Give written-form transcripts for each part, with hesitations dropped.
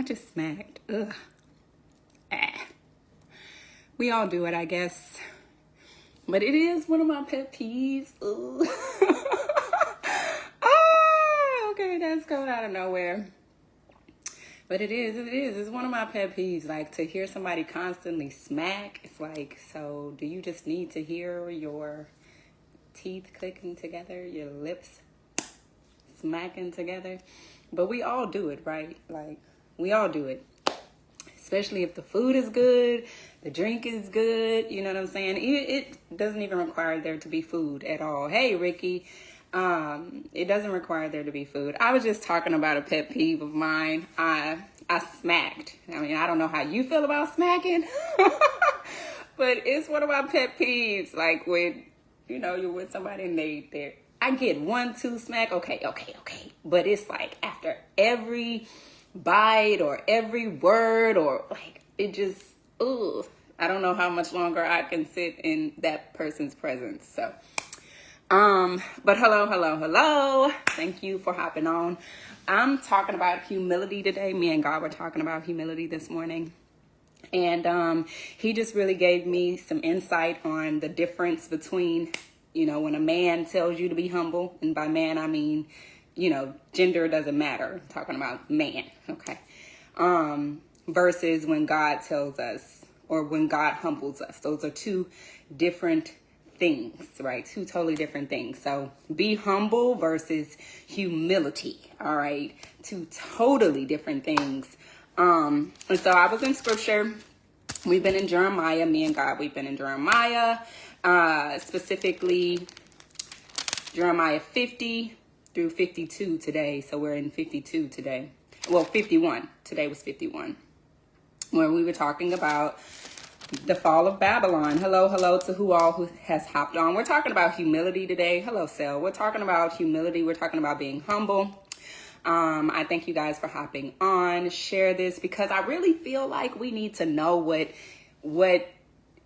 I just smacked. Ugh. We all do it, I guess. But it is one of my pet peeves. Ugh. Okay, that's coming out of nowhere. But it is. It's one of my pet peeves. Like, to hear somebody constantly smack, it's like, so do you just need to hear your teeth clicking together, your lips smacking together? But we all do it, right? Like, we all do it. Especially if the food is good, the drink is good, you know what I'm saying? It doesn't even require there to be food at all. Hey, Ricky, it doesn't require there to be food. I was just talking about a pet peeve of mine. I smacked. I mean, I don't know how you feel about smacking, but it's one of my pet peeves. Like, when, you know, you're with somebody and I get 1-2 smack. Okay. But it's like after every bite or every word, or like, it just, ugh. I don't know how much longer I can sit in that person's presence. So, but hello. Thank you for hopping on. I'm talking about humility today. Me and God were talking about humility this morning. And he just really gave me some insight on the difference between, you know, when a man tells you to be humble, and by man, I mean, you know, gender doesn't matter. I'm talking about man, okay? Versus when God tells us, or when God humbles us. Those are two different things, right? Two totally different things. So be humble versus humility, all right? Two totally different things. And so I was in scripture. We've been in Jeremiah, me and God, we've been in Jeremiah, specifically Jeremiah 50 through 52 today. So we're in 52 today. Well, 51. Today was 51. Where we were talking about the fall of Babylon. Hello to who has hopped on. We're talking about humility today. Hello, Sel. We're talking about humility. We're talking about being humble. I thank you guys for hopping on. Share this because I really feel like we need to know what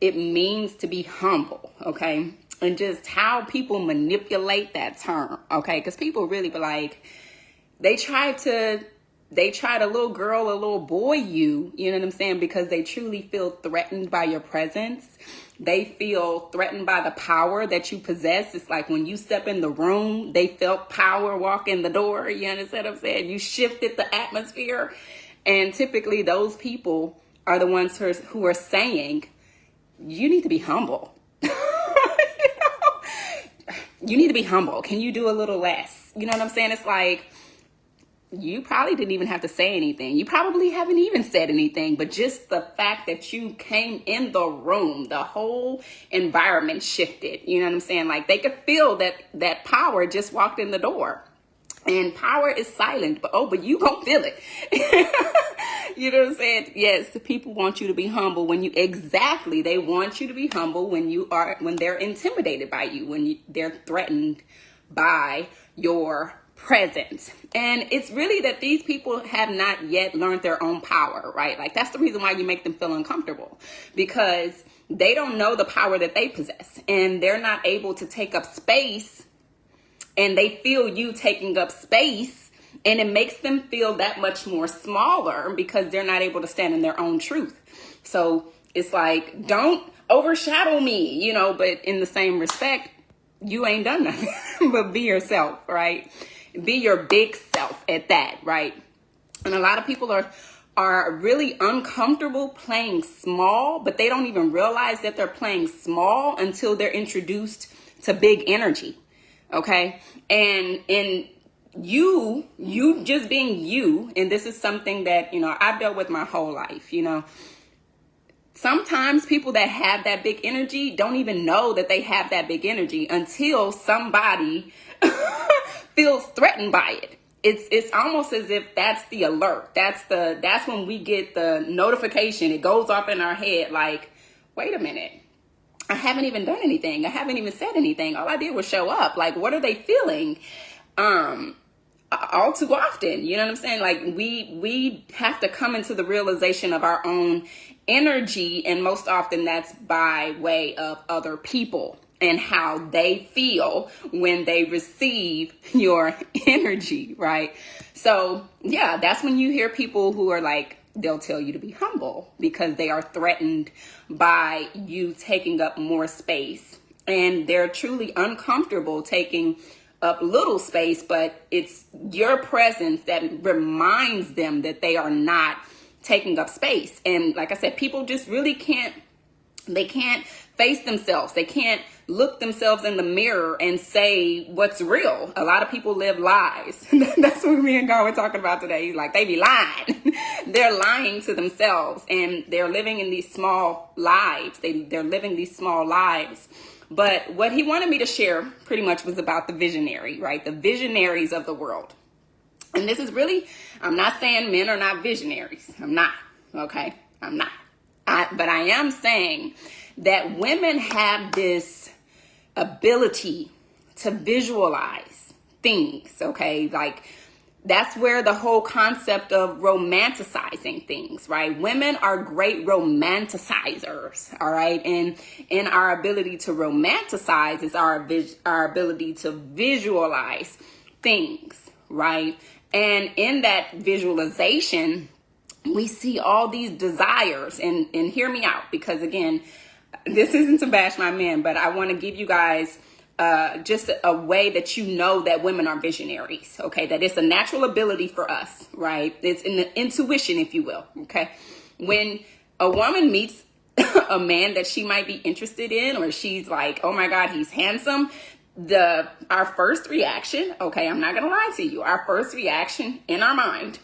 it means to be humble, okay? And just how people manipulate that term, okay? Because people really be like, they try to little girl or little boy you know what I'm saying? Because they truly feel threatened by your presence. They feel threatened by the power that you possess. It's like when you step in the room, they felt power walk in the door. You understand what I'm saying? You shifted the atmosphere. And typically those people are the ones who are saying, you need to be humble. You need to be humble. Can you do a little less? You know what I'm saying? It's like, you probably didn't even have to say anything. You probably haven't even said anything, but just the fact that you came in the room, the whole environment shifted. You know what I'm saying? Like, they could feel that power just walked in the door. And power is silent, but you gonna feel it. You know what I'm saying? Yes, the people want you to be humble they want you to be humble when they're intimidated by you, when they're threatened by your presence. And it's really that these people have not yet learned their own power, right? Like, that's the reason why you make them feel uncomfortable, because they don't know the power that they possess, and they're not able to take up space, and they feel you taking up space, and it makes them feel that much more smaller because they're not able to stand in their own truth. So it's like, don't overshadow me, you know, but in the same respect, you ain't done nothing but be yourself, right? Be your big self at that, right? And a lot of people are really uncomfortable playing small, but they don't even realize that they're playing small until they're introduced to big energy, okay? And you just being you, and this is something that, you know, I've dealt with my whole life, you know. Sometimes people that have that big energy don't even know that they have that big energy until somebody feels threatened by it. It's almost as if that's the alert. That's when we get the notification. It goes off in our head like, wait a minute. I haven't even done anything. I haven't even said anything. All I did was show up. Like, what are they feeling? All too often, you know what I'm saying? Like, we have to come into the realization of our own energy, and most often that's by way of other people. and how they feel when they receive your energy, right? So yeah, that's when you hear people who are like, they'll tell you to be humble because they are threatened by you taking up more space. And they're truly uncomfortable taking up little space, but it's your presence that reminds them that they are not taking up space. And like I said, people just really can't face themselves. They can't look themselves in the mirror and say what's real. A lot of people live lies. That's what me and God were talking about today. Like, they be lying. They're lying to themselves, and they're living in these small lives. They're living these small lives. But what he wanted me to share pretty much was about the visionary, right? The visionaries of the world. And this is really, I'm not saying men are not visionaries. I'm not, okay? I'm not. But I am saying that women have this ability to visualize things, okay? Like, that's where the whole concept of romanticizing things, right? Women are great romanticizers, all right? And in our ability to romanticize is our ability to visualize things, right? And in that visualization, we see all these desires, and hear me out, because again, this isn't to bash my men, but I want to give you guys just a way that you know that women are visionaries, okay? That it's a natural ability for us, right? It's in the intuition, if you will, okay? When a woman meets a man that she might be interested in, or she's like, oh my God, he's handsome, our first reaction, okay, I'm not going to lie to you, our first reaction in our mind,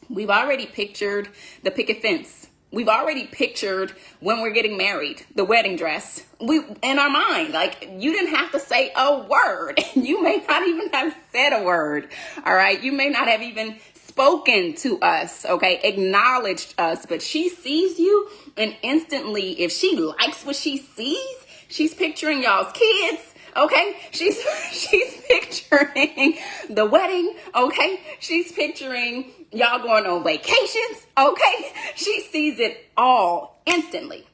we've already pictured the picket fence. We've already pictured when we're getting married, the wedding dress. In our mind, like, you didn't have to say a word. You may not even have said a word. All right. You may not have even spoken to us. Okay. Acknowledged us, but she sees you, and instantly, if she likes what she sees, she's picturing y'all's kids. Okay, she's picturing the wedding. Okay, she's picturing y'all going on vacations. Okay, she sees it all instantly.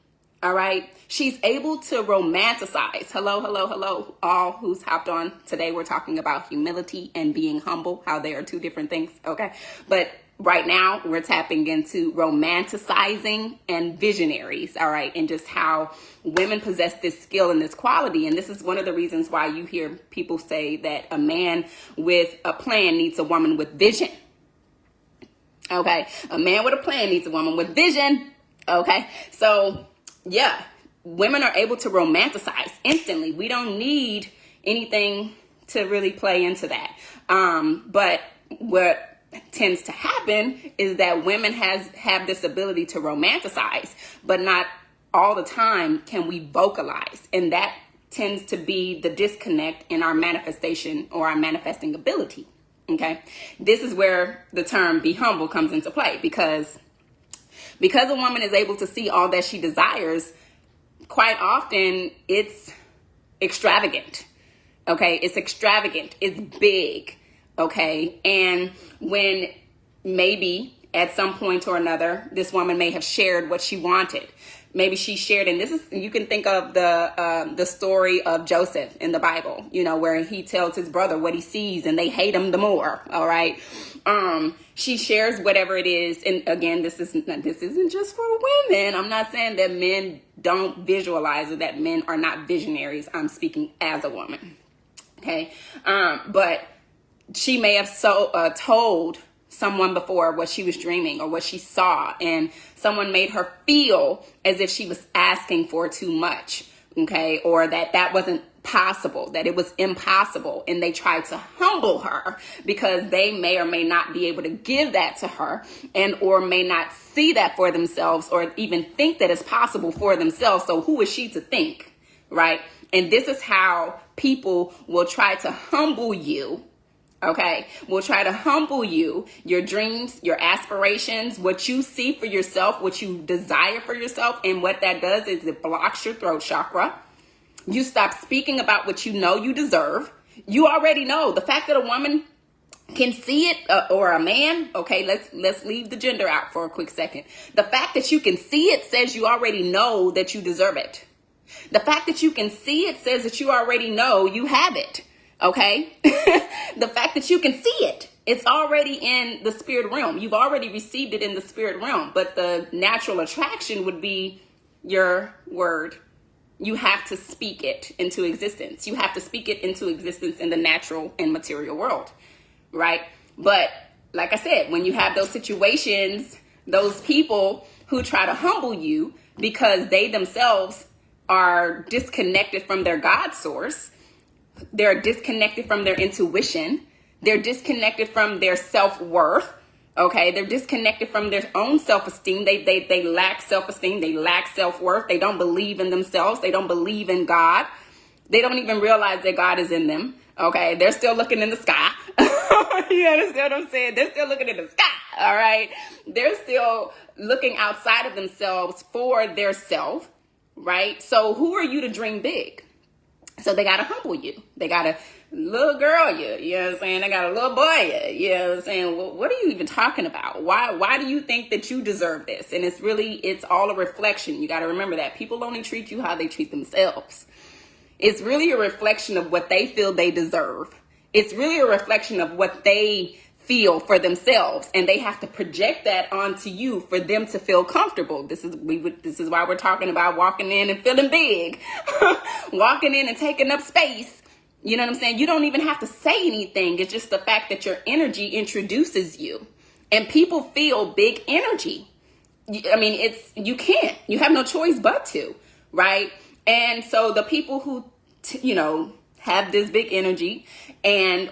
All right, she's able to romanticize. Hello, all who's hopped on today. We're talking about humility and being humble, how they are two different things. Okay, but right now we're tapping into romanticizing and visionaries. All right, and just how women possess this skill and this quality. And this is one of the reasons why you hear people say that a man with a plan needs a woman with vision. Okay, a man with a plan needs a woman with vision. Okay, so yeah, women are able to romanticize instantly. We don't need anything to really play into that. But what tends to happen is that women have this ability to romanticize, but not all the time can we vocalize. And that tends to be the disconnect in our manifestation or our manifesting ability. Okay. This is where the term be humble comes into play, because a woman is able to see all that she desires, quite often it's extravagant. Okay. It's extravagant. It's big. Okay. And when maybe at some point or another, this woman may have shared what she wanted. Maybe she shared, and this is, you can think of the story of Joseph in the Bible, you know, where he tells his brother what he sees and they hate him the more. All right. She shares whatever it is. And again, this isn't just for women. I'm not saying that men don't visualize or that men are not visionaries. I'm speaking as a woman. Okay. But she may have told someone before what she was dreaming or what she saw, and someone made her feel as if she was asking for too much, okay, or that wasn't possible, that it was impossible, and they tried to humble her because they may or may not be able to give that to her, and or may not see that for themselves or even think that it's possible for themselves. So who is she to think, right? And this is how people will try to humble you. Okay, we'll try to humble you, your dreams, your aspirations, what you see for yourself, what you desire for yourself. And what that does is it blocks your throat chakra. You stop speaking about what you know you deserve. You already know. The fact that a woman can see it, or a man, okay, let's leave the gender out for a quick second. The fact that you can see it says you already know that you deserve it. The fact that you can see it says that you already know you have it. Okay. The fact that you can see it, it's already in the spirit realm. You've already received it in the spirit realm, but the natural attraction would be your word. You have to speak it into existence. You have to speak it into existence in the natural and material world, right? But like I said, when you have those situations, those people who try to humble you because they themselves are disconnected from their God source, they're disconnected from their intuition, they're disconnected from their self-worth, okay? They're disconnected from their own self-esteem. They lack self-esteem, they lack self-worth, they don't believe in themselves, they don't believe in God. They don't even realize that God is in them, okay? They're still looking in the sky. You understand what I'm saying? They're still looking in the sky, all right? They're still looking outside of themselves for their self, right? So who are you to dream big? So they got to humble you. They got to little girl you, you know what I'm saying? They got a little boy you know what I'm saying? Well, what are you even talking about? Why do you think that you deserve this? And it's all a reflection. You got to remember that. People only treat you how they treat themselves. It's really a reflection of what they feel they deserve. It's really a reflection of what they feel for themselves, and they have to project that onto you for them to feel comfortable. This is why we're talking about walking in and feeling big, walking in and taking up space. You know what I'm saying? You don't even have to say anything. It's just the fact that your energy introduces you, and people feel big energy. I mean, you can't. You have no choice but to, right? And so the people who, have this big energy, and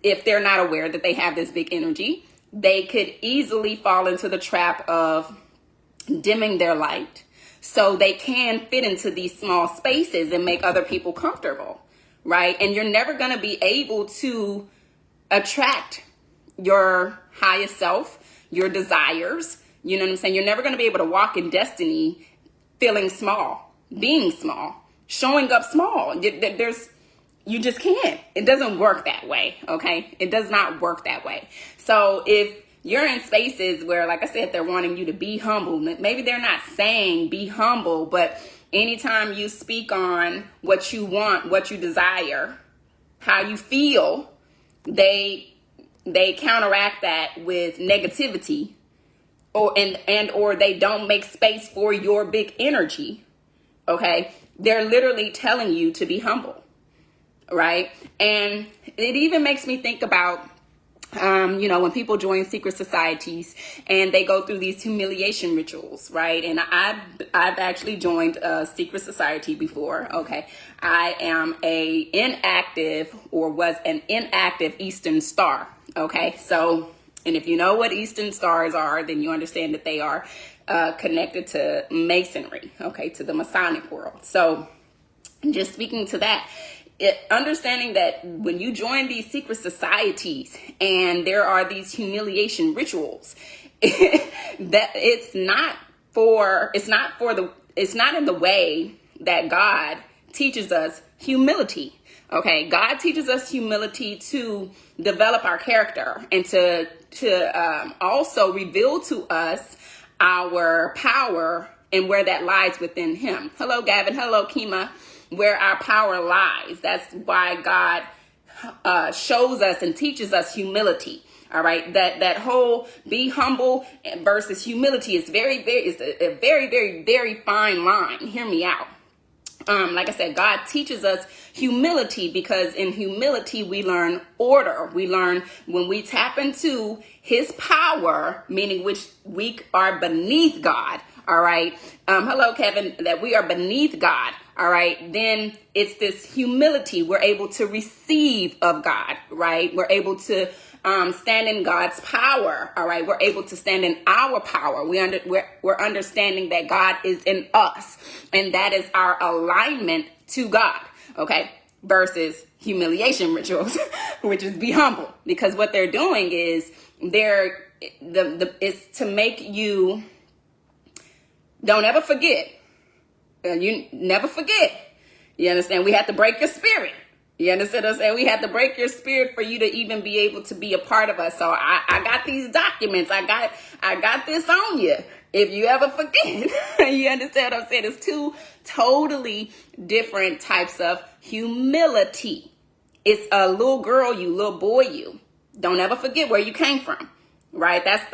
if they're not aware that they have this big energy, they could easily fall into the trap of dimming their light so they can fit into these small spaces and make other people comfortable, right? And you're never going to be able to attract your highest self, your desires. You know what I'm saying? You're never going to be able to walk in destiny feeling small, being small, showing up small. You just can't. It doesn't work that way, okay? It does not work that way. So if you're in spaces where, like I said, they're wanting you to be humble, maybe they're not saying be humble, but anytime you speak on what you want, what you desire, how you feel, they counteract that with negativity, or they don't make space for your big energy, okay? They're literally telling you to be humble. Right. And it even makes me think about, when people join secret societies and they go through these humiliation rituals. Right. And I've actually joined a secret society before. OK, I am was an inactive Eastern Star. OK, so and if you know what Eastern Stars are, then you understand that they are connected to Masonry. OK, to the Masonic world. So just speaking to that. Understanding that when you join these secret societies and there are these humiliation rituals, that it's not in the way that God teaches us humility. Okay, God teaches us humility to develop our character and to also reveal to us our power and where that lies within Him. Hello, Gavin. Hello, Kima. Where our power lies. That's why God shows us and teaches us humility. All right. That whole be humble versus humility is a very, very, very fine line. Hear me out. Like I said, God teaches us humility because in humility, we learn order. We learn when we tap into His power, meaning which we are beneath God. All right. Hello, Kevin, that we are beneath God. All right. Then it's this humility. We're able to receive of God. Right. We're able to stand in God's power. All right. We're able to stand in our power. We're understanding that God is in us, and that is our alignment to God. Okay. Versus humiliation rituals, which is be humble, because what they're doing is it's to make you don't ever forget. You never forget. You understand? We have to break your spirit. You understand what I'm saying? We have to break your spirit for you to even be able to be a part of us. So I got these documents. I got this on you. If you ever forget, you understand what I'm saying? It's two totally different types of humility. It's a little girl you, little boy you. Don't ever forget where you came from, right? That's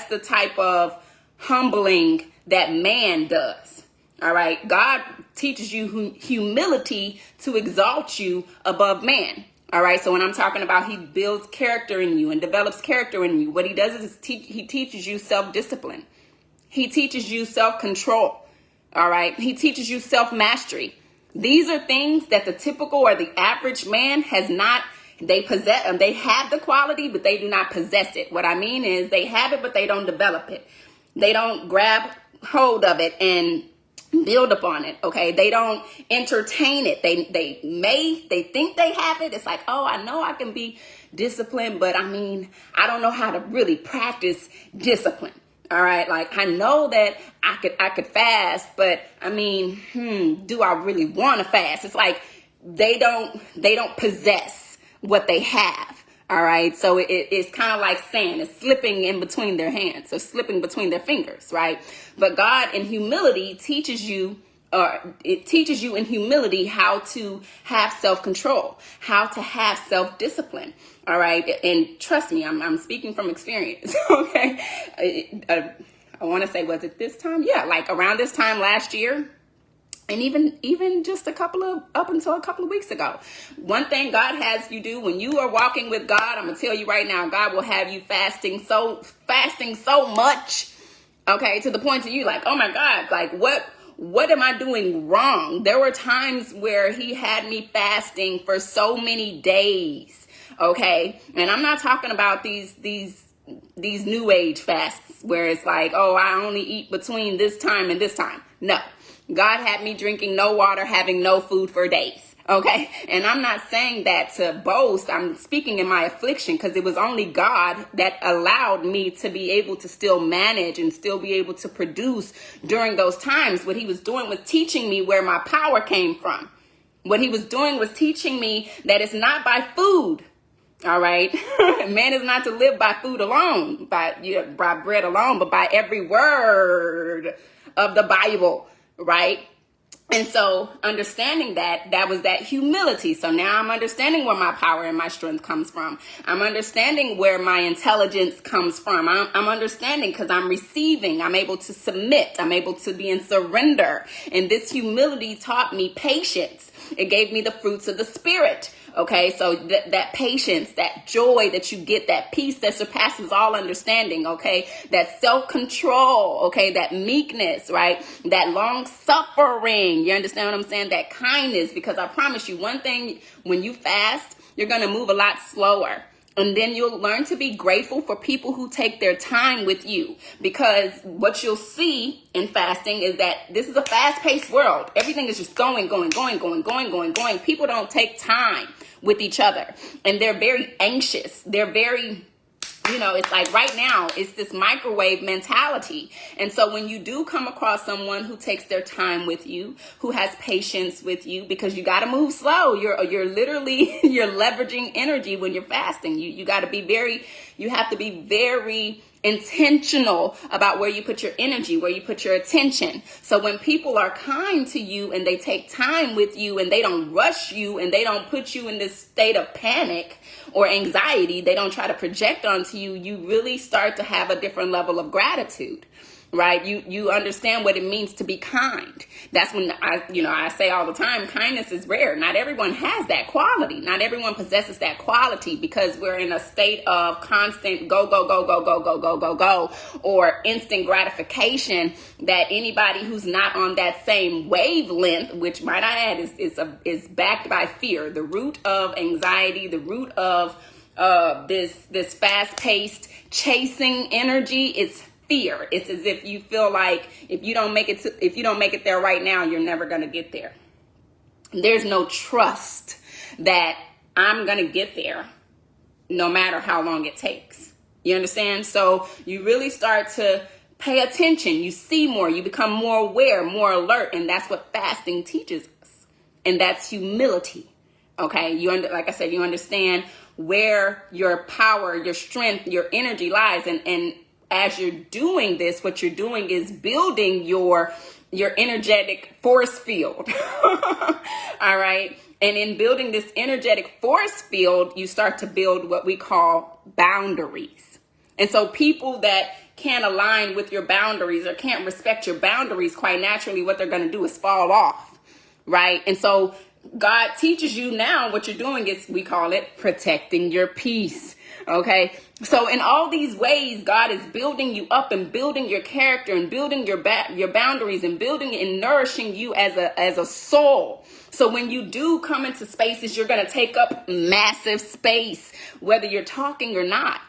the type of humbling that man does. All right. God teaches you humility to exalt you above man. All right. So when I'm talking about he builds character in you and develops character in you, what he does is he teaches you self-discipline. He teaches you self-control. All right. He teaches you self-mastery. These are things that the typical or the average man has not. They possess them. They have the quality, but they do not possess it. What I mean is they have it, but they don't develop it. They don't grab hold of it and build upon it. Okay. They don't entertain it. They think they have it. It's like, oh, I know I can be disciplined, but I mean, I don't know how to really practice discipline. All right. Like I know that I could fast, but I mean, do I really want to fast? It's like they don't possess what they have. All right. So it's kind of like sand. It's slipping in between their hands or slipping between their fingers. Right. But God in humility teaches you, it teaches you in humility how to have self-control, how to have self-discipline. All right. And trust me, I'm speaking from experience. Okay. I want to say, was it this time? Yeah. Like around this time last year. And even just up until a couple of weeks ago, one thing God has you do when you are walking with God, I'm going to tell you right now, God will have you fasting so much, okay, to the point that you like, oh my God, like what am I doing wrong? There were times where he had me fasting for so many days, okay, and I'm not talking about these new age fasts where it's like, oh, I only eat between this time and this time. No. God had me drinking no water, having no food for days. Okay. And I'm not saying that to boast. I'm speaking in my affliction because it was only God that allowed me to be able to still manage and still be able to produce during those times. What he was doing was teaching me where my power came from. What he was doing was teaching me that it's not by food. All right. Man is not to live by food alone, by bread alone, but by every word of the Bible. Right. And so understanding that was that humility. So now I'm understanding where my power and my strength comes from. I'm understanding where my intelligence comes from. I'm understanding because I'm receiving. I'm able to submit. I'm able to be in surrender. And this humility taught me patience. It gave me the fruits of the Spirit. Okay, so that patience, that joy that you get, that peace that surpasses all understanding, okay, that self-control, okay, that meekness, right, that long suffering, you understand what I'm saying, that kindness, because I promise you one thing, when you fast, you're going to move a lot slower. And then you'll learn to be grateful for people who take their time with you, because what you'll see in fasting is that this is a fast-paced world. Everything is just going. People don't take time with each other, and they're very anxious. They're very, it's like right now it's this microwave mentality. And so when you do come across someone who takes their time with you, who has patience with you, because you got to move slow, you're literally, you're leveraging energy when you're fasting. You have to be very intentional about where you put your energy, where you put your attention. So when people are kind to you and they take time with you and they don't rush you and they don't put you in this state of panic or anxiety, they don't try to project onto you, you really start to have a different level of gratitude. Right? You understand what it means to be kind. That's when I say all the time, kindness is rare. Not everyone has that quality. Not everyone possesses that quality because we're in a state of constant go, or instant gratification that anybody who's not on that same wavelength, which might I add is backed by fear, the root of anxiety, the root of this fast-paced chasing energy, it's fear. It's as if you feel like if you don't make it there right now, you're never going to get there. There's no trust that I'm going to get there no matter how long it takes. You understand? So you really start to pay attention. You see more, you become more aware, more alert. And that's what fasting teaches us. And that's humility. Okay. Like I said, you understand where your power, your strength, your energy lies. And as you're doing this, what you're doing is building your energetic force field. All right. And in building this energetic force field, you start to build what we call boundaries. And so people that can't align with your boundaries or can't respect your boundaries, quite naturally, what they're going to do is fall off. Right. And so God teaches you now what you're doing is, we call it protecting your peace. Okay. So in all these ways, God is building you up and building your character and building your boundaries and building and nourishing you as a soul. So when you do come into spaces, you're going to take up massive space, whether you're talking or not.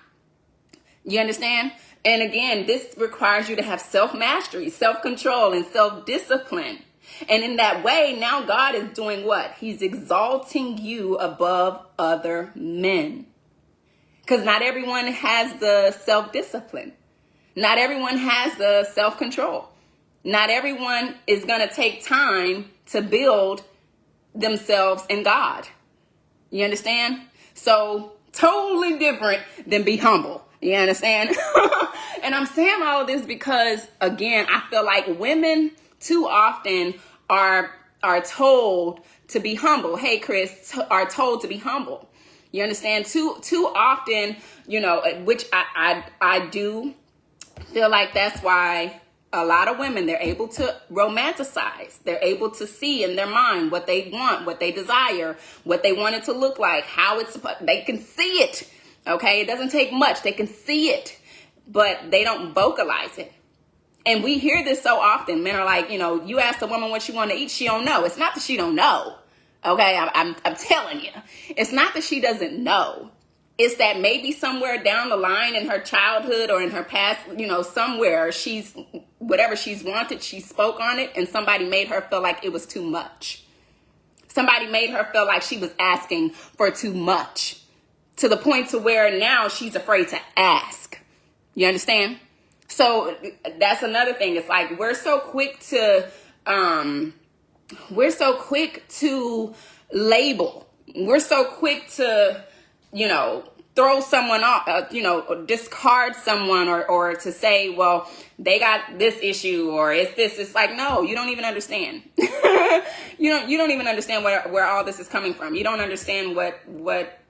You understand? And again, this requires you to have self-mastery, self-control, and self-discipline. And in that way, now God is doing what? He's exalting you above other men. Because not everyone has the self-discipline. Not everyone has the self-control. Not everyone is going to take time to build themselves in God. You understand? So totally different than be humble. You understand? And I'm saying all of this because, again, I feel like women too often are told to be humble. Hey, Chris, are told to be humble. You understand? Too often, which I do feel like that's why a lot of women, they're able to romanticize. They're able to see in their mind what they want, what they desire, what they want it to look like, how it's supposed. They can see it. Okay, it doesn't take much. They can see it, but they don't vocalize it. And we hear this so often. Men are like, you ask a woman what she want to eat, she don't know. It's not that she don't know. Okay, I'm telling you, it's not that she doesn't know. It's that maybe somewhere down the line in her childhood or in her past, somewhere whatever she's wanted, she spoke on it, and somebody made her feel like it was too much. Somebody made her feel like she was asking for too much, to the point to where now she's afraid to ask. You understand? So that's another thing. It's like we're so quick to label. We're so quick to, throw someone off, discard someone or to say, well, they got this issue or it's this. It's like, no, you don't even understand. You don't even understand where all this is coming from. You don't understand what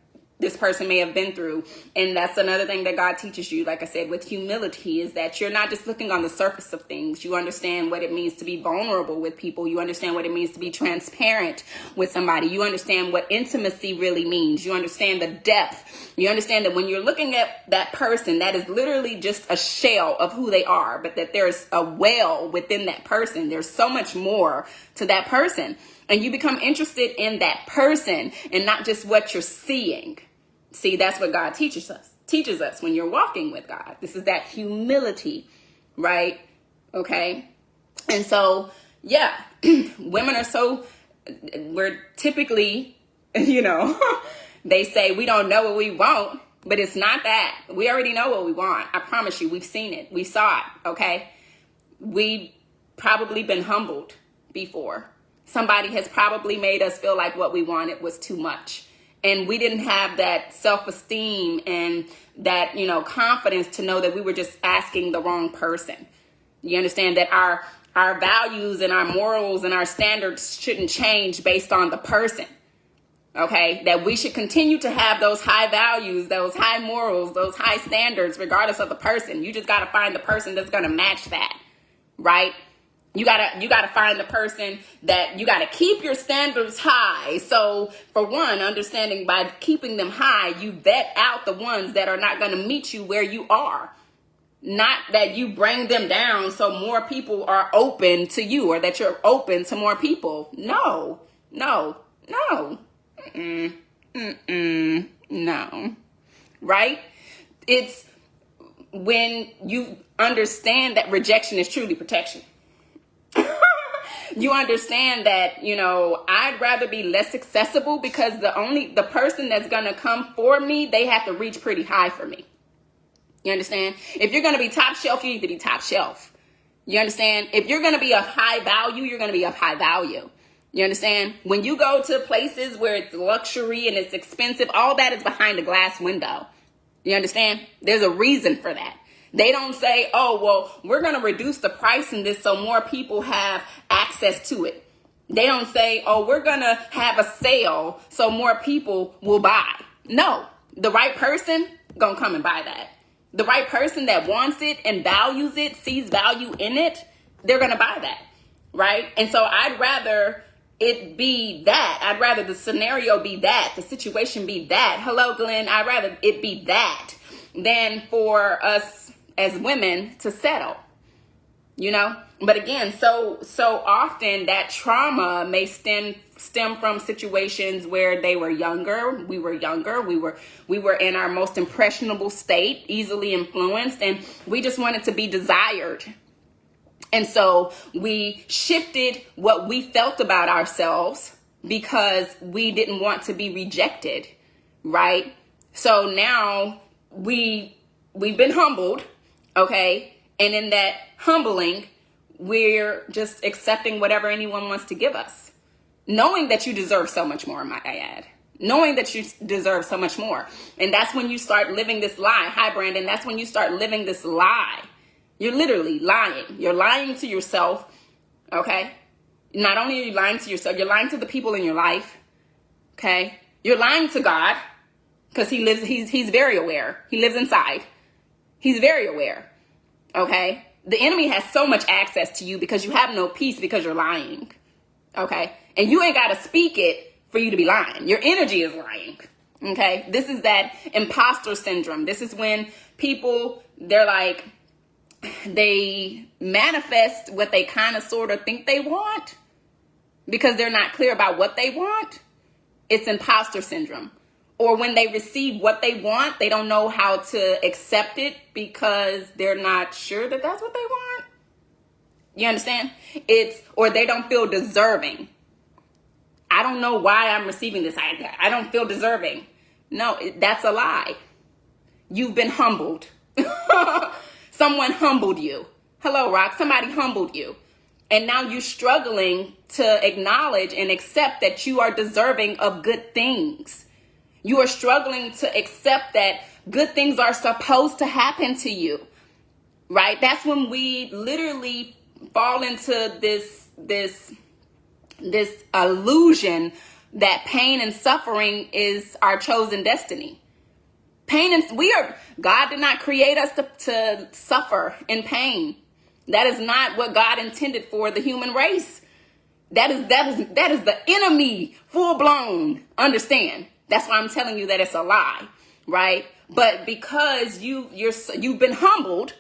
this person may have been through. And that's another thing that God teaches you, like I said, with humility, is that you're not just looking on the surface of things. You understand what it means to be vulnerable with people. You understand what it means to be transparent with somebody. You understand what intimacy really means. You understand the depth. You understand that when you're looking at that person, that is literally just a shell of who they are, but that there's a well within that person. There's so much more to that person. And you become interested in that person and not just what you're seeing. See, that's what God teaches us when you're walking with God. This is that humility, right? Okay. And so, yeah, women are we're typically, they say we don't know what we want, but it's not that. We already know what we want. I promise you, we've seen it. We saw it. Okay. We've probably been humbled before. Somebody has probably made us feel like what we wanted was too much. And we didn't have that self-esteem and that, confidence to know that we were just asking the wrong person. You understand that our values and our morals and our standards shouldn't change based on the person. Okay, that we should continue to have those high values, those high morals, those high standards, regardless of the person. You just got to find the person that's going to match that, right? You gotta find the person that you gotta keep your standards high. So for one, understanding by keeping them high, you vet out the ones that are not gonna meet you where you are. Not that you bring them down so more people are open to you or that you're open to more people. No. No. Right? It's when you understand that rejection is truly protection. You understand that, I'd rather be less accessible because the person that's going to come for me, they have to reach pretty high for me. You understand? If you're going to be top shelf, you need to be top shelf. You understand? If you're going to be of high value, you're going to be of high value. You understand? When you go to places where it's luxury and it's expensive, all that is behind a glass window. You understand? There's a reason for that. They don't say, oh, well, we're going to reduce the price in this so more people have access to it. They don't say, oh, we're going to have a sale so more people will buy. No, the right person going to come and buy that. The right person that wants it and values it, sees value in it, they're going to buy that, right? And so I'd rather it be that. I'd rather the scenario be that, the situation be that. Hello, Glenn. I'd rather it be that than for us as women to settle, you know? But again, so often that trauma may stem from situations where they were younger. We were younger. We were in our most impressionable state, easily influenced, and we just wanted to be desired. And so we shifted what we felt about ourselves because we didn't want to be rejected, right? So now we've been humbled, okay? And in that humbling, we're just accepting whatever anyone wants to give us, knowing that you deserve so much more, might I add. Knowing that you deserve so much more. And that's when you start living this lie. Hi, Brandon. That's when you start living this lie. You're literally lying. You're lying to yourself, okay? Not only are you lying to yourself, you're lying to the people in your life, okay? You're lying to God because he's very aware. He lives inside. He's very aware, okay? The enemy has so much access to you because you have no peace because you're lying, okay? And you ain't got to speak it for you to be lying. Your energy is lying, okay? This is that imposter syndrome. This is when people, they're like, they manifest what they kind of sort of think they want because they're not clear about what they want. It's imposter syndrome. Or when they receive what they want, they don't know how to accept it because they're not sure that that's what they want. You understand? Or they don't feel deserving. I don't know why I'm receiving this. I don't feel deserving. No, that's a lie. You've been humbled. Someone humbled you. Hello, Rock. Somebody humbled you. And now you're struggling to acknowledge and accept that you are deserving of good things. You are struggling to accept that good things are supposed to happen to you, right? That's when we literally fall into this illusion that pain and suffering is our chosen destiny. God did not create us to suffer in pain. That is not what God intended for the human race. That is the enemy, full blown. Understand? That's why I'm telling you that it's a lie, right? But because you've been humbled,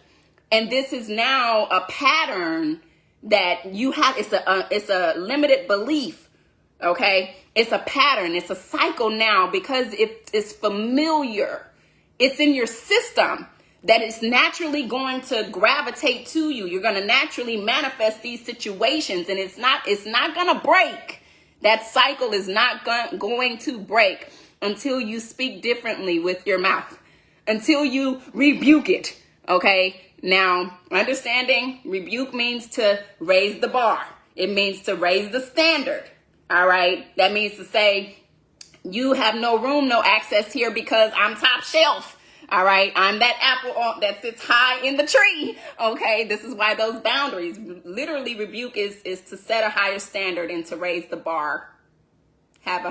and this is now a pattern that you have. It's a limited belief, okay? It's a pattern. It's a cycle now because it's familiar. It's in your system that it's naturally going to gravitate to you. You're going to naturally manifest these situations, and it's not going to break. That cycle is not going to break until you speak differently with your mouth, until you rebuke it, okay? Now, understanding rebuke means to raise the bar. It means to raise the standard, all right? That means to say, you have no room, no access here because I'm top shelf. All right. I'm that apple that sits high in the tree. Okay. This is why those boundaries, literally rebuke is to set a higher standard and to raise the bar. Have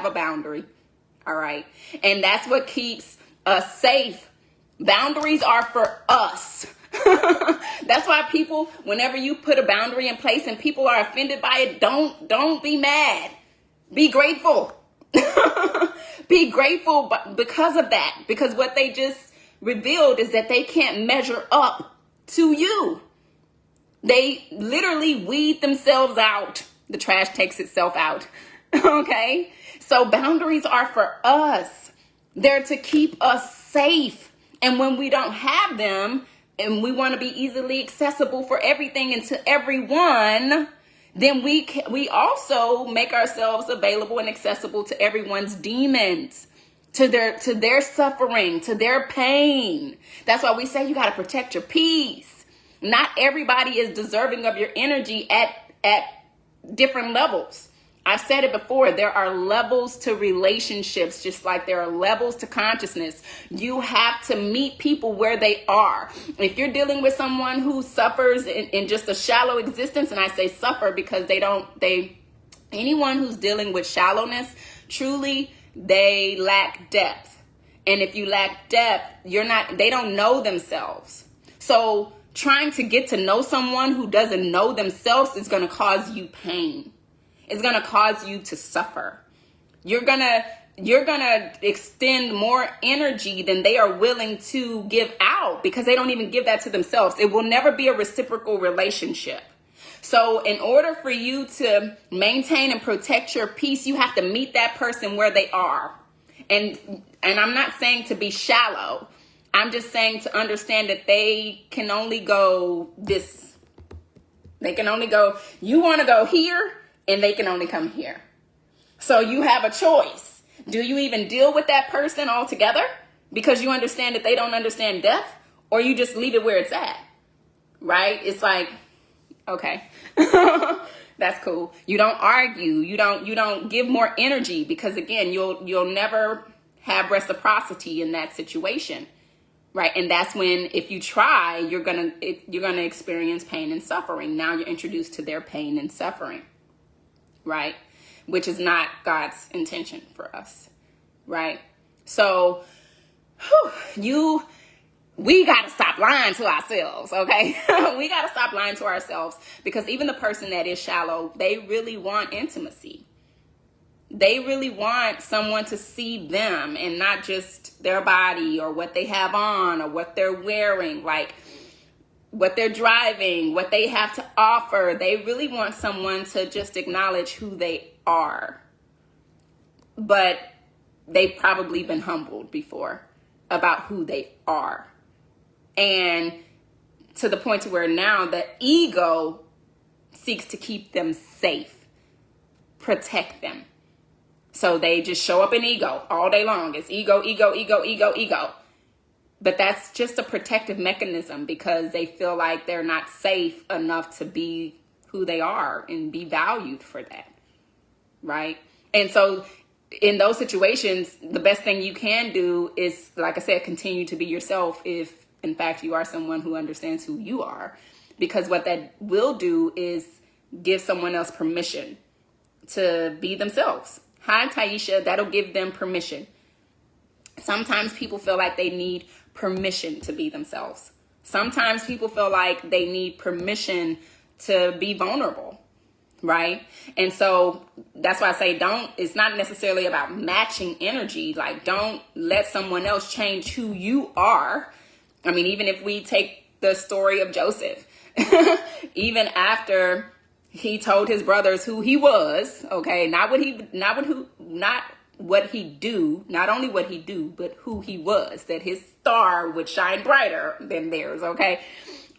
a boundary. All right. And that's what keeps us safe. Boundaries are for us. That's why people, whenever you put a boundary in place and people are offended by it, don't be mad. Be grateful. Be grateful because of that. Because what they just revealed is that they can't measure up to you. They literally weed themselves out. The trash takes itself out. Okay? So boundaries are for us. They're to keep us safe. And when we don't have them and we want to be easily accessible for everything and to everyone, then we also make ourselves available and accessible to everyone's demons, to their suffering, to their pain. That's why we say you got to protect your peace. Not everybody is deserving of your energy at different levels. I've said it before, there are levels to relationships, just like there are levels to consciousness. You have to meet people where they are. If you're dealing with someone who suffers in just a shallow existence, and I say suffer because anyone who's dealing with shallowness, truly, they lack depth. And if you lack depth, they don't know themselves. So trying to get to know someone who doesn't know themselves is going to cause you pain. It's going to cause you to suffer. You're going to extend more energy than they are willing to give out because they don't even give that to themselves. It will never be a reciprocal relationship. So in order for you to maintain and protect your peace, you have to meet that person where they are. And I'm not saying to be shallow. I'm just saying to understand that they can only go this. They can only go, you want to go here, and they can only come here. So you have a choice. Do you even deal with that person altogether because you understand that they don't understand depth, or you just leave it where it's at, right? It's like, okay, that's cool. You don't argue. You don't give more energy because again, you'll never have reciprocity in that situation, right? And that's when, if you try, you're gonna experience pain and suffering. Now you're introduced to their pain and suffering, right? Which is not God's intention for us, right? So, we got to stop lying to ourselves, okay? We got to stop lying to ourselves because even the person that is shallow, they really want intimacy. They really want someone to see them and not just their body or what they have on or what they're wearing, like what they're driving, what they have to offer. They really want someone to just acknowledge who they are. But they've probably been humbled before about who they are. And to the point to where now the ego seeks to keep them safe, protect them. So they just show up in ego all day long. It's ego, ego, ego, ego, ego. But that's just a protective mechanism because they feel like they're not safe enough to be who they are and be valued for that, right? And so in those situations, the best thing you can do is, like I said, continue to be yourself if, in fact, you are someone who understands who you are. Because what that will do is give someone else permission to be themselves. Hi, Taisha. That'll give them permission. Sometimes people feel like they need permission to be themselves. Sometimes people feel like they need permission to be vulnerable, right? And so that's why I say it's not necessarily about matching energy. Like, don't let someone else change who you are. I mean, even if we take the story of Joseph, even after he told his brothers who he was, okay, not only what he do, but who he was, that his star would shine brighter than theirs, okay?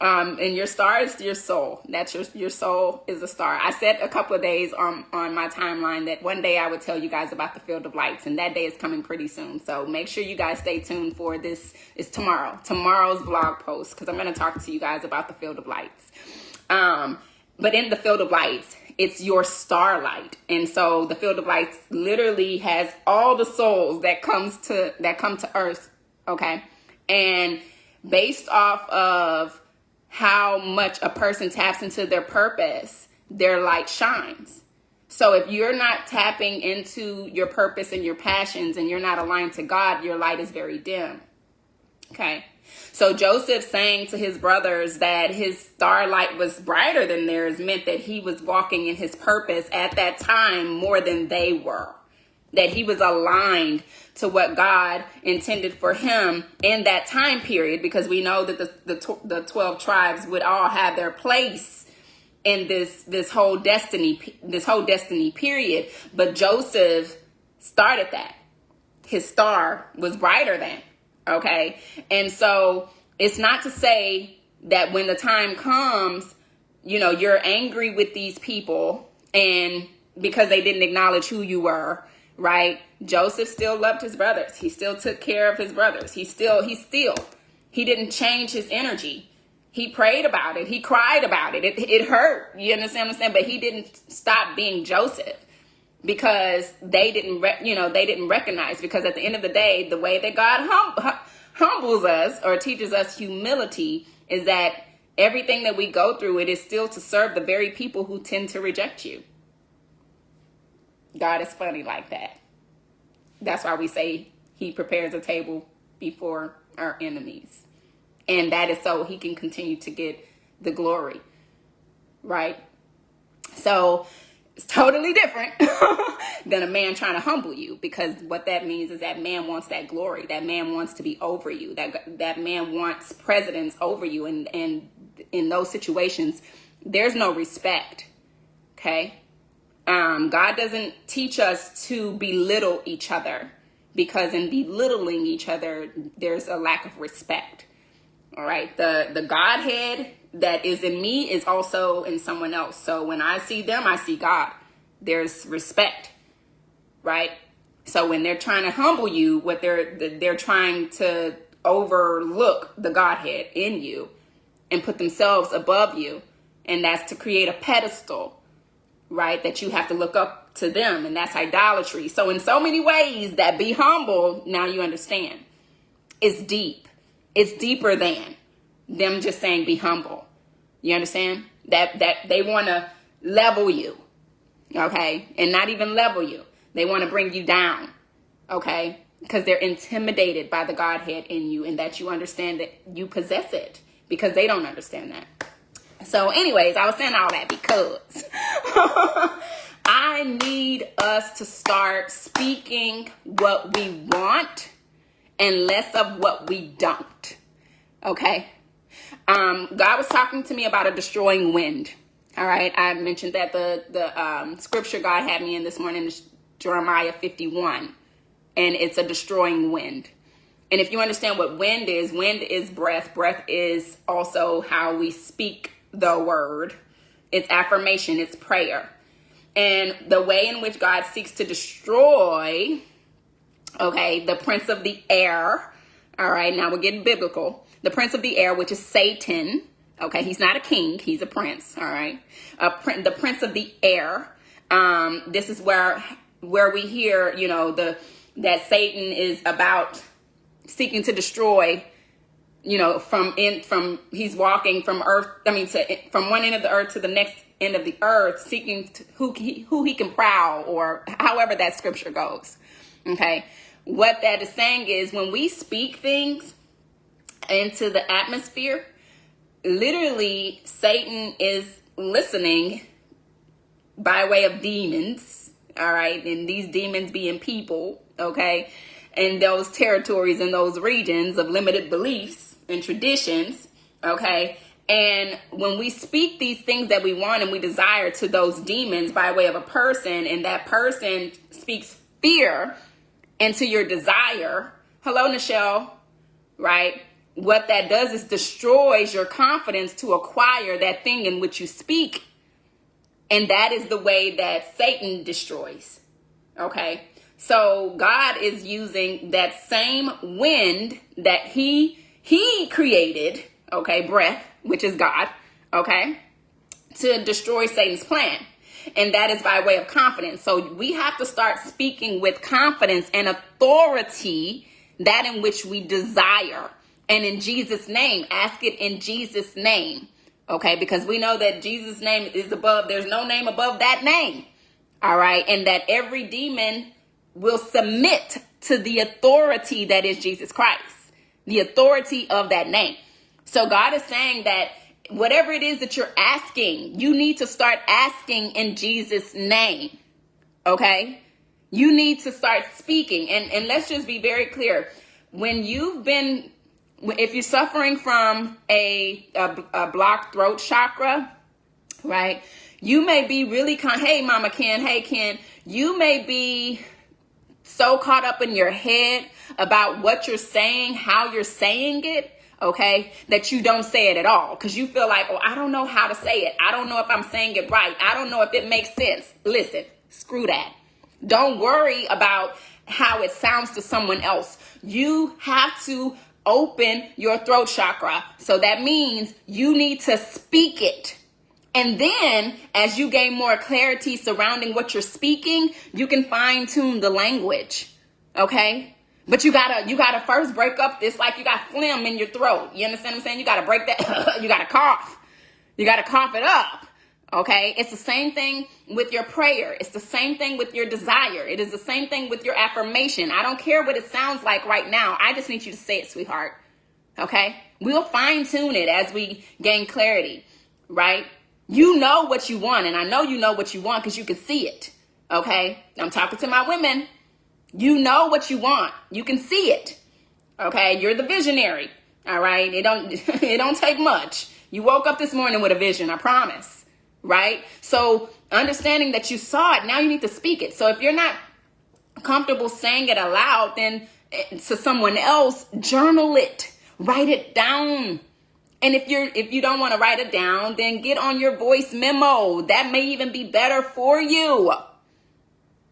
And your star is your soul. That's your soul is a star. I said a couple of days on my timeline that one day I would tell you guys about the field of lights, and that day is coming pretty soon. So make sure you guys stay tuned for this. It's tomorrow's blog post, because I'm going to talk to you guys about the field of lights. But in the field of lights, it's your starlight. And so the field of lights literally has all the souls that come to earth. Okay. And based off of how much a person taps into their purpose, their light shines. So if you're not tapping into your purpose and your passions and you're not aligned to God, your light is very dim. Okay. So Joseph saying to his brothers that his starlight was brighter than theirs meant that he was walking in his purpose at that time more than they were. That he was aligned to what God intended for him in that time period, because we know that the 12 tribes would all have their place in this whole destiny period. But Joseph started that. His star was brighter than. Okay. And so it's not to say that when the time comes, you're angry with these people and because they didn't acknowledge who you were, right? Joseph still loved his brothers. He still took care of his brothers. He didn't change his energy. He prayed about it. He cried about it. It hurt. You understand what I'm saying? But he didn't stop being Joseph. because they didn't recognize, because at the end of the day, the way that God humbles us or teaches us humility is that everything that we go through, it is still to serve the very people who tend to reject you. God is funny like that. That's why we say he prepares a table before our enemies. And that is so he can continue to get the glory, right? So it's totally different than a man trying to humble you, because what that means is that man wants that glory. That man wants to be over you. That man wants precedence over you. And in those situations, there's no respect. Okay. God doesn't teach us to belittle each other, because in belittling each other, there's a lack of respect. All right. The Godhead that is in me is also in someone else. So when I see them, I see God. There's respect, right? So when they're trying to humble you, what they're trying to overlook the Godhead in you and put themselves above you. And that's to create a pedestal, right? That you have to look up to them. And that's idolatry. So in so many ways, that be humble, now you understand, it's deep. It's deeper than them just saying be humble. You understand? That they want to level you, okay? And not even level you. They want to bring you down, okay? Because they're intimidated by the Godhead in you, and that you understand that you possess it, because they don't understand that. So anyways, I was saying all that because I need us to start speaking what we want and less of what we don't. Okay. God was talking to me about a destroying wind. All right. I mentioned that the scripture God had me in this morning is Jeremiah 51, and it's a destroying wind. And if you understand what wind is breath. Breath is also how we speak the word. It's affirmation. It's prayer. And the way in which God seeks to destroy, okay, the prince of the air. All right, now we're getting biblical. The prince of the air, which is Satan. Okay, he's not a king. He's a prince. All right. The prince of the air. This is where we hear, that Satan is about seeking to destroy, from he's walking from earth. From one end of the earth to the next end of the earth, seeking who he can prowl, or however that scripture goes. Okay. What that is saying is, when we speak things into the atmosphere, literally Satan is listening by way of demons. All right. And these demons being people. Okay. In those territories, in those regions of limited beliefs and traditions. Okay. And when we speak these things that we want and we desire to those demons by way of a person, and that person speaks fear into your desire. Hello, Nichelle. Right? What that does is destroys your confidence to acquire that thing in which you speak. And that is the way that Satan destroys. Okay. So God is using that same wind that he created, okay, breath, which is God, okay, to destroy Satan's plan. And that is by way of confidence. So we have to start speaking with confidence and authority, that in which we desire. And in Jesus' name, ask it in Jesus' name. Okay, because we know that Jesus' name is above. There's no name above that name. All right. And that every demon will submit to the authority that is Jesus Christ, the authority of that name. So God is saying that whatever it is that you're asking, you need to start asking in Jesus' name. Okay. You need to start speaking. And let's just be very clear. If you're suffering from a blocked throat chakra, right? You may be really, hey, Mama Ken, hey, Ken, you may be so caught up in your head about what you're saying, how you're saying it, okay, that you don't say it at all, because you feel like, I don't know how to say it. I don't know if I'm saying it right. I don't know if it makes sense. Listen, screw that. Don't worry about how it sounds to someone else. You have to open your throat chakra. So that means you need to speak it. And then as you gain more clarity surrounding what you're speaking, you can fine tune the language. Okay. But you gotta first break up. It's like you got phlegm in your throat. You understand what I'm saying? You gotta break that. You gotta cough. You gotta cough it up. Okay. It's the same thing with your prayer. It's the same thing with your desire. It is the same thing with your affirmation. I don't care what it sounds like right now. I just need you to say it, sweetheart. Okay. We'll fine tune it as we gain clarity, right? You know what you want, and I know you know what you want because you can see it, okay? I'm talking to my women. You know what you want. You can see it, okay? You're the visionary, all right? It don't take much. You woke up this morning with a vision, I promise, right? So understanding that you saw it, now you need to speak it. So if you're not comfortable saying it aloud, then to someone else, journal it, write it down. And if you don't want to write it down, then get on your voice memo. That may even be better for you.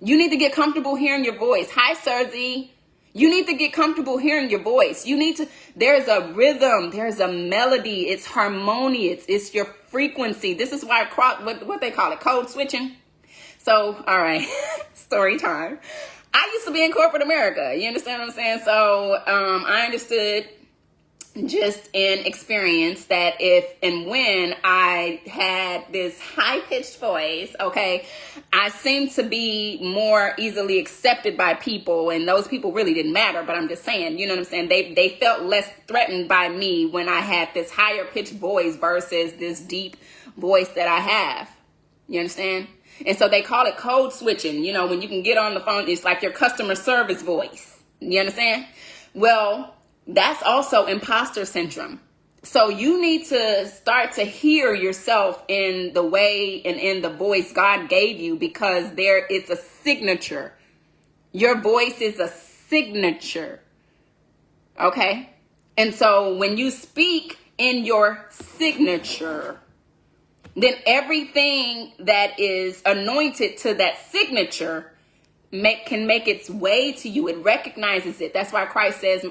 You need to get comfortable hearing your voice. Hi, Serzi. You need to get comfortable hearing your voice. There's a rhythm. There's a melody. It's harmonious. It's your frequency. This is why, what they call it, code switching. So, all right, story time. I used to be in corporate America. You understand what I'm saying? So I understood just in experience that if and when I had this high-pitched voice, okay, I seemed to be more easily accepted by people, and those people really didn't matter, but I'm just saying, you know what I'm saying? They felt less threatened by me when I had this higher-pitched voice versus this deep voice that I have. You understand? And so they call it code switching. You know, when you can get on the phone, it's like your customer service voice. You understand? Well, that's also imposter syndrome. So you need to start to hear yourself in the way and in the voice God gave you, because it's a signature. Your voice is a signature. Okay? And so when you speak in your signature, then everything that is anointed to that signature can make its way to you. It recognizes it. That's why Christ says,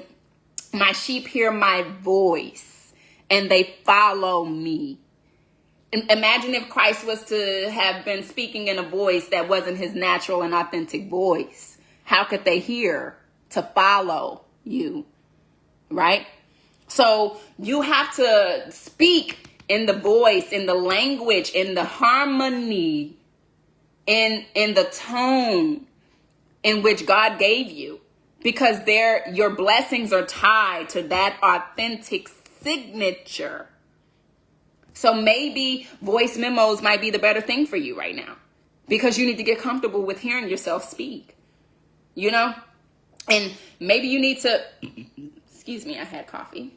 my sheep hear my voice and they follow me. Imagine if Christ was to have been speaking in a voice that wasn't his natural and authentic voice. How could they hear to follow you? Right? So you have to speak in the voice, in the language, in the harmony, in the tone in which God gave you. Because your blessings are tied to that authentic signature. So maybe voice memos might be the better thing for you right now, because you need to get comfortable with hearing yourself speak, you know? And maybe you need to, excuse me, I had coffee.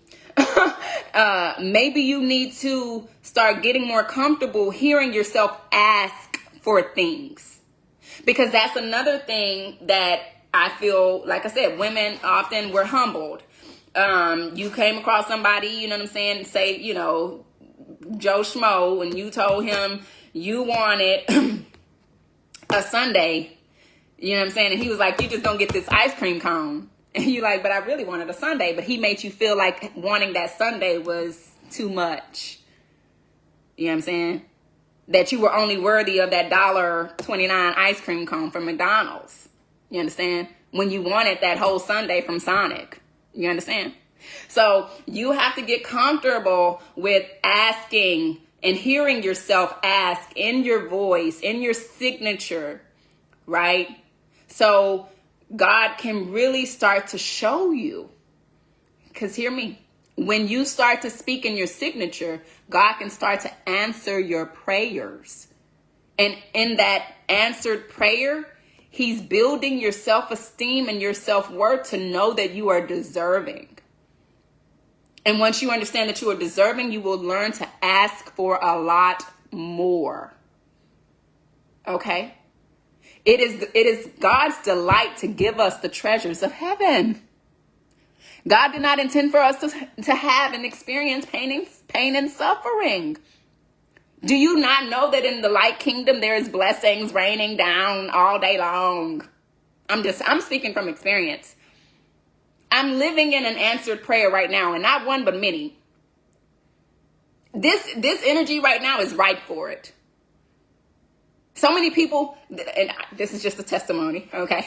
Maybe you need to start getting more comfortable hearing yourself ask for things, because that's another thing that I feel, like I said, women often were humbled. You came across somebody, you know what I'm saying, say, you know, Joe Schmo, and you told him you wanted a sundae, you know what I'm saying, and he was like, you just don't get this ice cream cone. And you're like, but I really wanted a sundae. But he made you feel like wanting that sundae was too much. You know what I'm saying? That you were only worthy of that $1.29 ice cream cone from McDonald's. You understand? When you wanted that whole sundae from Sonic. You understand? So you have to get comfortable with asking and hearing yourself ask in your voice, in your signature, right? So God can really start to show you. Because hear me, when you start to speak in your signature, God can start to answer your prayers. And in that answered prayer, he's building your self-esteem and your self-worth to know that you are deserving. And once you understand that you are deserving, you will learn to ask for a lot more. Okay? It is God's delight to give us the treasures of heaven. God did not intend for us to have and experience pain and suffering. Do you not know that in the light kingdom there is blessings raining down all day long? I'm speaking from experience. I'm living in an answered prayer right now, and not one but many. This energy right now is ripe for it. So many people, and this is just a testimony, okay?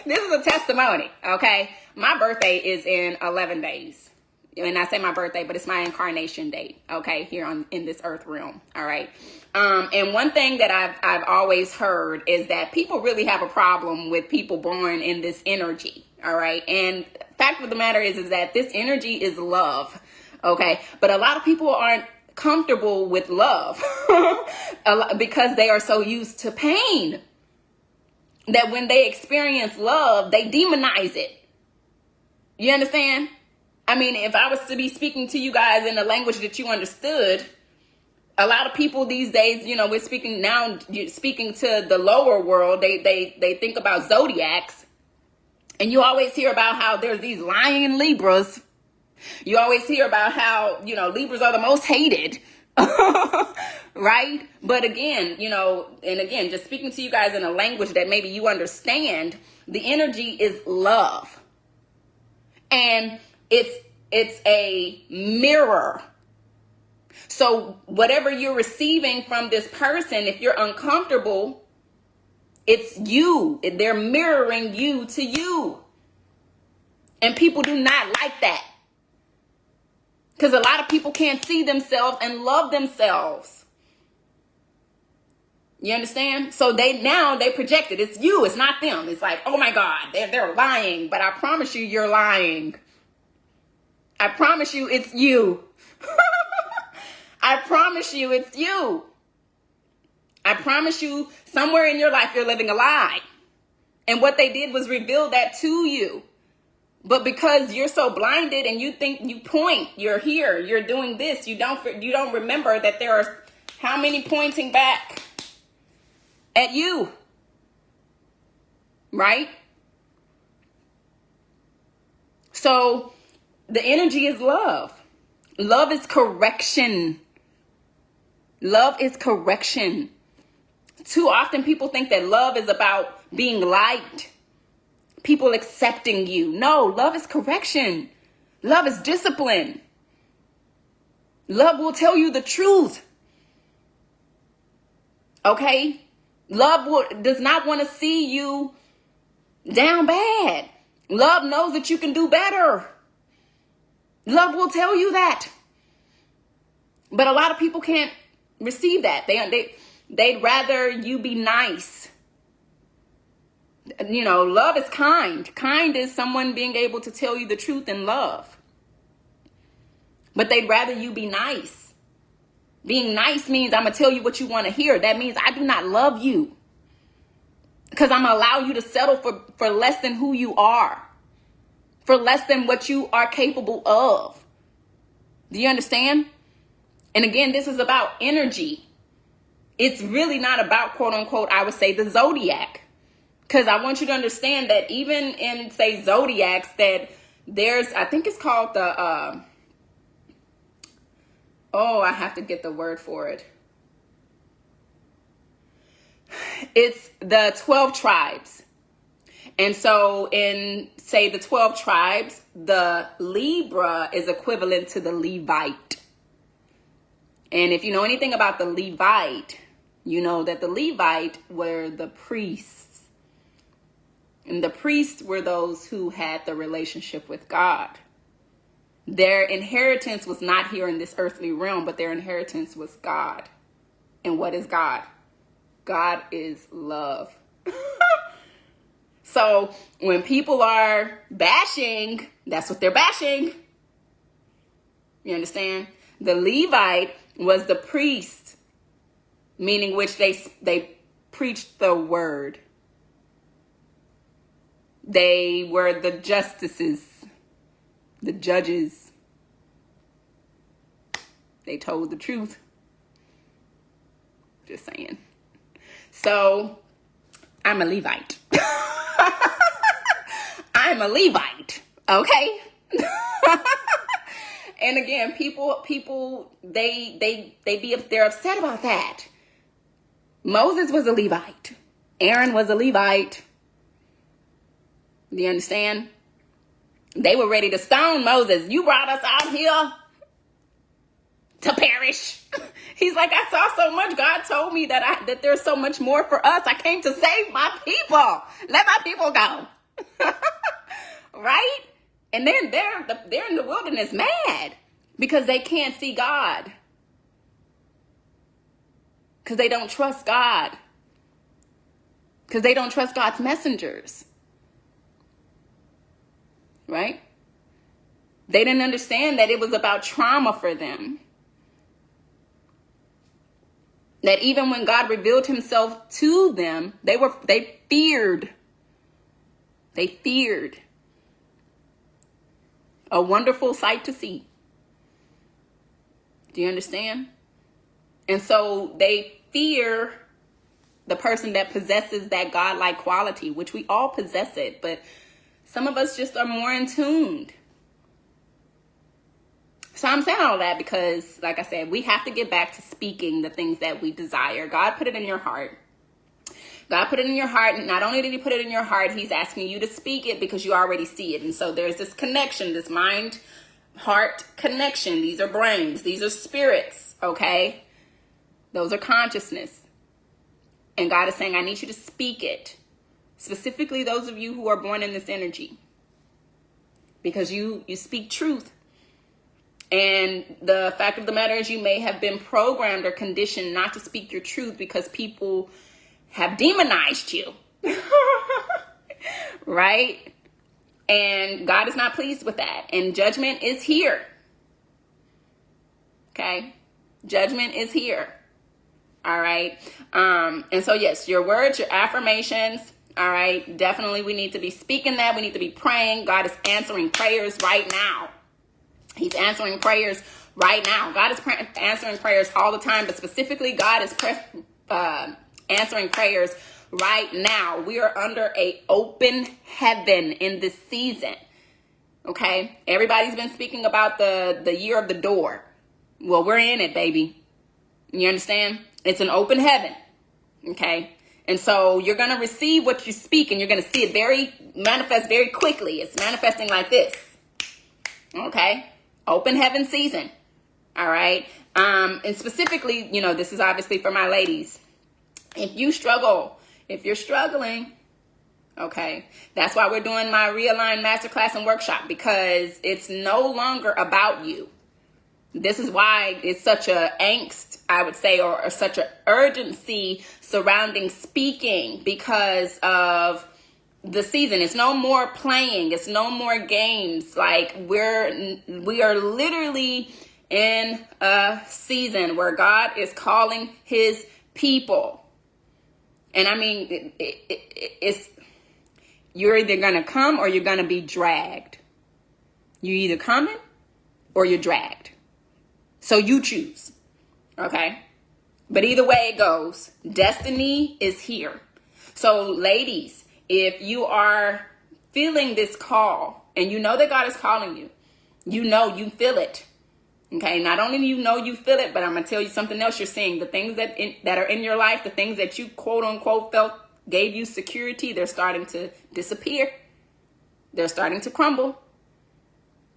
This is a testimony, okay? My birthday is in 11 days. And I say my birthday, but it's my incarnation date, okay, here in this earth realm, all right? And one thing that I've always heard is that people really have a problem with people born in this energy, all right? And fact of the matter is that this energy is love, okay? But a lot of people aren't comfortable with love because they are so used to pain that when they experience love, they demonize it. You understand? I mean, if I was to be speaking to you guys in a language that you understood, a lot of people these days, you know, we're speaking now, speaking to the lower world, they think about zodiacs, and you always hear about how there's these lying Libras. You always hear about how, you know, Libras are the most hated, right? But again, you know, and again, just speaking to you guys in a language that maybe you understand, the energy is love. And it's a mirror. So whatever you're receiving from this person, if you're uncomfortable, it's you. They're mirroring you to you. And people do not like that. Because a lot of people can't see themselves and love themselves. You understand? So they project it. It's you. It's not them. It's like, oh my God, they're lying. But I promise you're lying. I promise you it's you. I promise you it's you. I promise you somewhere in your life you're living a lie. And what they did was reveal that to you. But because you're so blinded and you think you point, you're here, you're doing this, you don't remember that there are how many pointing back at you, right? So the energy is love. Love is correction. Love is correction. Too often people think that love is about being liked. People accepting you. No, love is correction. Love is discipline. Love will tell you the truth. Okay? Love does not want to see you down bad. Love knows that you can do better. Love will tell you that. But a lot of people can't receive that. They'd rather you be nice. You know, love is kind. Kind is someone being able to tell you the truth in love. But they'd rather you be nice. Being nice means I'm going to tell you what you want to hear. That means I do not love you. Because I'm going to allow you to settle for less than who you are. For less than what you are capable of. Do you understand? And again, this is about energy. It's really not about, quote unquote, I would say the zodiac. Because I want you to understand that even in, say, zodiacs, that there's, I think it's called the, I have to get the word for it. It's the 12 tribes. And so in, say, the 12 tribes, the Libra is equivalent to the Levite. And if you know anything about the Levite, you know that the Levite were the priests. And the priests were those who had the relationship with God. Their inheritance was not here in this earthly realm, but their inheritance was God. And what is God? God is love. So when people are bashing, that's what they're bashing. You understand? The Levite was the priest, meaning which they preached the word. They were the justices, the judges. They told the truth. Just saying. So, I'm a Levite. I'm a Levite, okay? And again, people, they're upset about that. Moses was a Levite. Aaron was a Levite. Do you understand? They were ready to stone Moses. You brought us out here to perish. He's like, I saw so much. God told me that there's so much more for us. I came to save my people. Let my people go. Right? And then they're in the wilderness mad because they can't see God. Because they don't trust God. Because they don't trust God's messengers. Right? They didn't understand that it was about trauma for them. That even when God revealed himself to them, they feared. They feared. A wonderful sight to see. Do you understand? And so they fear the person that possesses that godlike quality, which we all possess it, but some of us just are more in tune. So I'm saying all that because, like I said, we have to get back to speaking the things that we desire. God put it in your heart. God put it in your heart. And not only did he put it in your heart, he's asking you to speak it because you already see it. And so there's this connection, this mind-heart connection. These are brains. These are spirits, okay? Those are consciousness. And God is saying, I need you to speak it. Specifically, those of you who are born in this energy. Because you speak truth. And the fact of the matter is you may have been programmed or conditioned not to speak your truth because people have demonized you. Right? And God is not pleased with that. And judgment is here. Okay? Judgment is here. All right? And so, yes, your words, your affirmations, all right? Definitely we need to be speaking that. We need to be praying. God is answering prayers right now. He's answering prayers right now. God is answering prayers all the time, but specifically God is answering prayers right now. We are under an open heaven in this season. Okay? Everybody's been speaking about the year of the door. Well, we're in it, baby. You understand? It's an open heaven. Okay? And so you're going to receive what you speak and you're going to see it manifest very quickly. It's manifesting like this. Okay? Open heaven season. All right. And specifically, this is obviously for my ladies. If you're struggling, okay, that's why we're doing my Realign Masterclass and workshop, because it's no longer about you. This is why it's such a angst, I would say, or such an urgency surrounding speaking because of the season. It's no more playing. It's no more games. Like we are literally in a season where God is calling his people. And I mean, it's you're either going to come or you're going to be dragged. You're either coming or you're dragged. So you choose. Okay. But either way it goes, destiny is here. So ladies, if you are feeling this call and you know that God is calling you, you feel it. Okay. Not only you feel it, but I'm going to tell you something else you're seeing. The things that are in your life, the things that you quote unquote felt gave you security, they're starting to disappear. They're starting to crumble.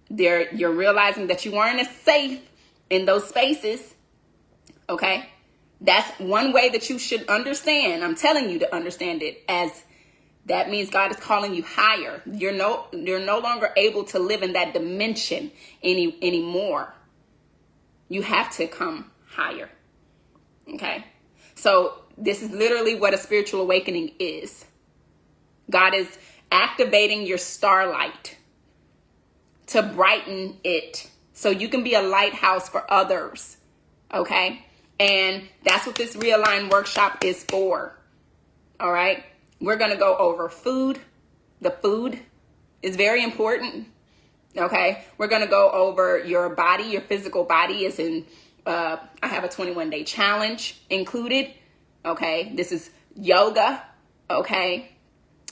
You're realizing that you weren't as safe in those spaces. Okay. That's one way that you should understand. I'm telling you to understand it as that means God is calling you higher. You're no longer able to live in that dimension anymore. You have to come higher. Okay. So this is literally what a spiritual awakening is. God is activating your starlight to brighten it so you can be a lighthouse for others. Okay. And that's what this Realign workshop is for. All right. We're going to go over food. The food is very important. Okay. We're going to go over your body. Your physical body is in, I have a 21-day challenge included. Okay. This is yoga. Okay.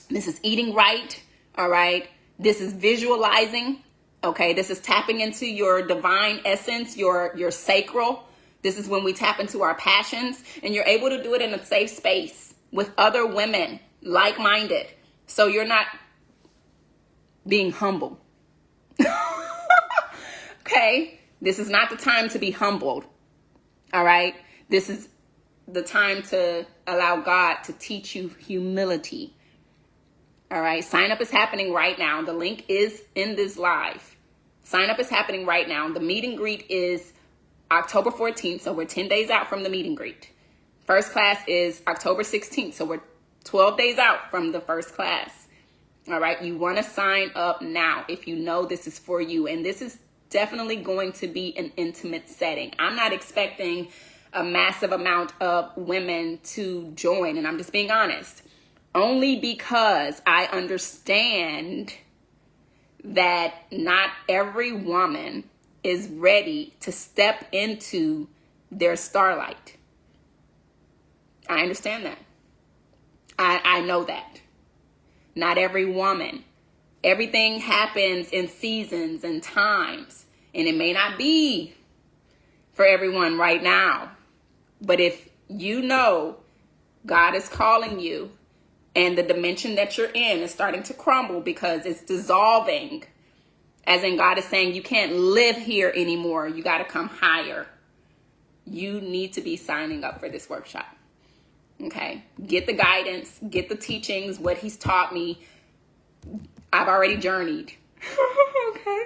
This is eating right. All right. This is visualizing. Okay. This is tapping into your divine essence, your sacral. This is when we tap into our passions, and you're able to do it in a safe space with other women, like-minded. So you're not being humble. Okay. This is not the time to be humbled. All right. This is the time to allow God to teach you humility. All right. Sign up is happening right now. The link is in this live. Sign up is happening right now. The meet and greet is October 14th. So we're 10 days out from the meet and greet. First class is October 16th. So we're 12 days out from the first class. All right. You want to sign up now if you know this is for you. And this is definitely going to be an intimate setting. I'm not expecting a massive amount of women to join. And I'm just being honest. Only because I understand that not every woman is ready to step into their starlight. I understand that. I know that. Not every woman. Everything happens in seasons and times. And it may not be for everyone right now. But if you know God is calling you and the dimension that you're in is starting to crumble because it's dissolving, as in God is saying you can't live here anymore, you got to come higher, you need to be signing up for this workshop. Okay, get the guidance, get the teachings, what he's taught me. I've already journeyed. Okay.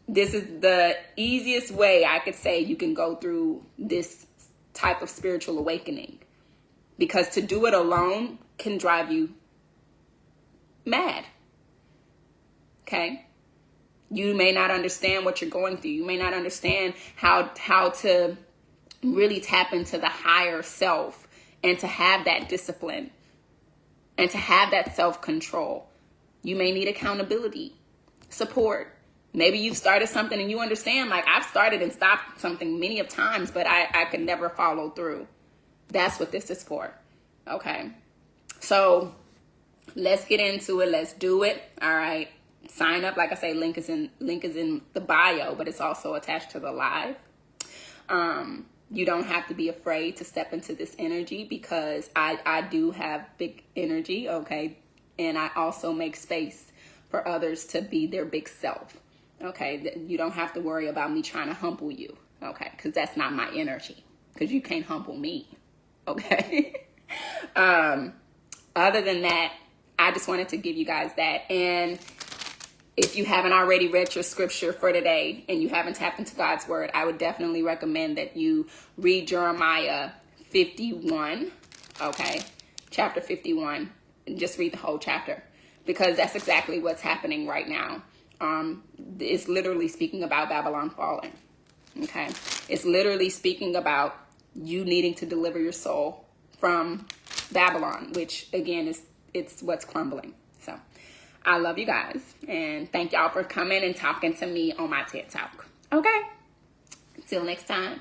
This is the easiest way I could say you can go through this type of spiritual awakening, because to do it alone can drive you mad. Okay. You may not understand what you're going through. You may not understand how to really tap into the higher self and to have that discipline and to have that self-control. You may need accountability, support. Maybe you've started something and you understand, like, I've started and stopped something many of times, but I could never follow through. That's what this is for. Okay. So let's get into it. Let's do it. All right. Sign up. Like I say, link is in the bio, but it's also attached to the live. You don't have to be afraid to step into this energy, because I do have big energy. Okay. And I also make space for others to be their big self. Okay. You don't have to worry about me trying to humble you. Okay. Because that's not my energy. Because you can't humble me. Okay. Other than that, I just wanted to give you guys that. And if you haven't already read your scripture for today and you haven't tapped into God's word, I would definitely recommend that you read Jeremiah 51. Okay. Chapter 51. Just read the whole chapter, because that's exactly what's happening right now. It's literally speaking about Babylon falling. Okay. It's literally speaking about you needing to deliver your soul from Babylon, which again it's what's crumbling. So I love you guys, and thank y'all for coming and talking to me on my TED Talk. Okay. Until next time.